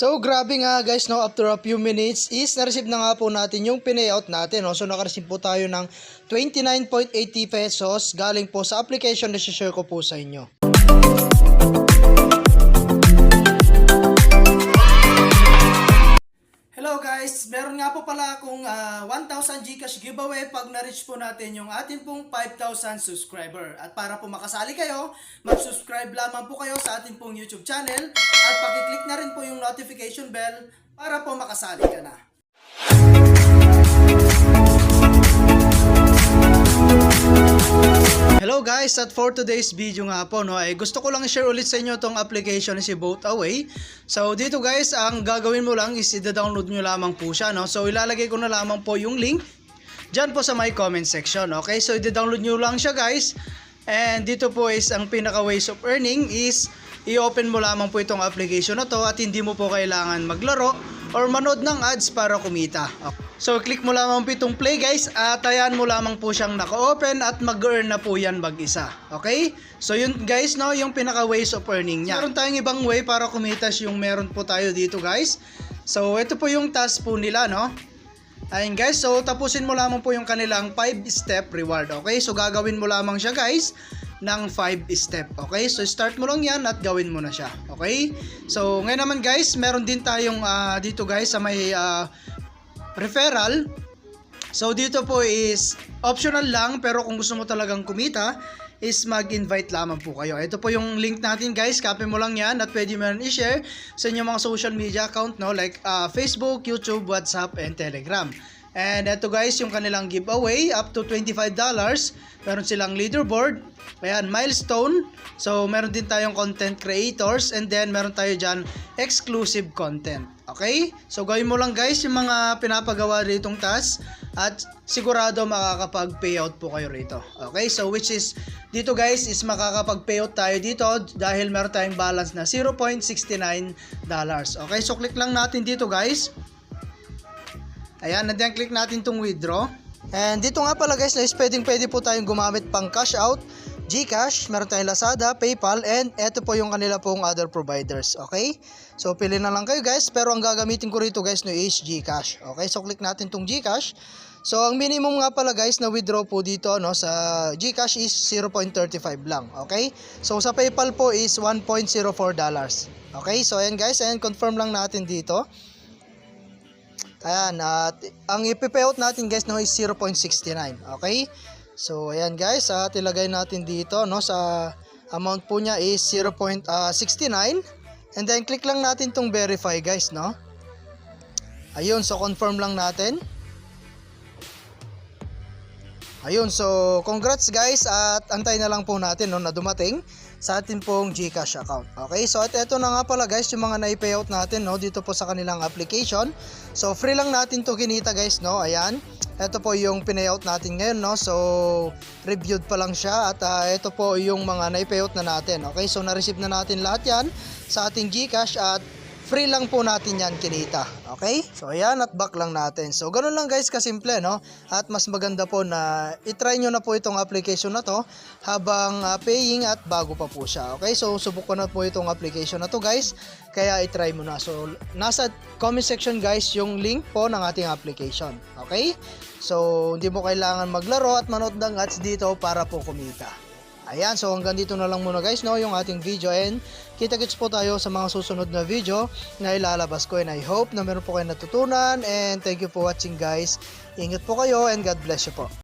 So grabe nga guys, no, after a few minutes is na-receive na nga po natin yung pinayout natin, no. So naka-receive po tayo ng 29.80 pesos galing po sa application na share ko po sa inyo. Hello guys, meron nga po pala akong 1,000 GCash giveaway pag na-reach po natin yung ating pong 5,000 subscriber. At para po makasali kayo, mag-subscribe lamang po kayo sa ating pong YouTube channel at pakiclick na rin po yung notification bell para po makasali ka na. Hello guys, at for today's video nga po, no, ay gusto ko lang i-share ulit sa inyo tong application si Vote Away. So dito guys, ang gagawin mo lang is i-download nyo lamang po siya, no. So ilalagay ko na lamang po yung link dyan po sa my comment section. Okay, so i-download nyo lang siya guys. And dito po is ang pinaka ways of earning is i-open mo lamang po itong application na to at hindi mo po kailangan maglaro or manood ng ads para kumita. Okay. So click mo lamang po itong play guys at ayan mo lamang po siyang naka-open at mag-earn na po yan mag-isa. Okay? So yun guys, no, yung pinaka ways of earning niya. Meron tayong ibang way para kumita yung meron po tayo dito guys. So ito po yung task po nila, no. Ayun guys, so tapusin mo lamang po yung kanilang 5-step reward. Okay? So gagawin mo lamang siya guys ng 5-step. Okay? So start mo lang yan at gawin mo na siya. Okay? So ngayon naman guys, meron din tayong dito guys sa may referral. So dito po is optional lang, pero kung gusto mo talagang kumita is mag-invite lamang po kayo. Ito po yung link natin guys, copy mo lang yan at pwede mo yan i-share sa inyong mga social media account, no, like Facebook, YouTube, WhatsApp, and Telegram. And ito guys yung kanilang giveaway up to $25. Meron silang leaderboard, ayan, milestone. So meron din tayong content creators, and then meron tayo dyan exclusive content. Okay? So gawin mo lang guys yung mga pinapagawa ditong task at sigurado makakapag-payout po kayo rito. Okay? So which is dito guys is makakapag-payout tayo dito dahil meron tayong balance na $0.69. Okay? So click lang natin dito guys. Ayan, and then click natin tong withdraw. And dito nga pala guys, is pwede po tayong gumamit pang cash out, GCash, meron tayong Lazada, PayPal, and eto po yung kanila pong other providers. Okay? So pili na lang kayo guys, pero ang gagamitin ko rito guys no is GCash. Okay? So click natin tong GCash. So ang minimum nga pala guys na withdraw po dito no sa GCash is 0.35 lang. Okay? So sa PayPal po is $1.04. Okay? So ayan guys, and confirm lang natin dito. Ayan, at ang ipipayout natin guys no is 0.69. Okay? So ayan guys, at ilagay natin dito no sa amount po niya is 0.69, and then click lang natin tong verify guys, no. Ayun, so confirm lang natin. Ayun, so congrats guys, at antay na lang po natin no na dumating sa atin pong GCash account. Okay, so at eto na nga pala guys yung mga na-payout natin no dito po sa kanilang application. So free lang natin to kinita guys, no. Ayan, eto po yung pinayout natin ngayon, no. So reviewed pa lang siya at ito po yung mga na-payout na natin. Okay, so na-receive na natin lahat yan sa ating GCash at free lang po natin yan kinita. Okay? So ayan, at back lang natin. So ganun lang guys kasimple, no? At mas maganda po na itry nyo na po itong application na to habang paying at bago pa po siya. Okay? So subok ko na po itong application na to guys. Kaya itry mo na. So nasa comment section guys yung link po ng ating application. Okay? So hindi mo kailangan maglaro at manood ng ads dito para po kumita. Ayan, so hanggang dito na lang muna guys no yung ating video, and kita-kits po tayo sa mga susunod na video na ilalabas ko, and I hope na meron po kayo natutunan, and thank you for watching guys. Ingat po kayo and God bless you po.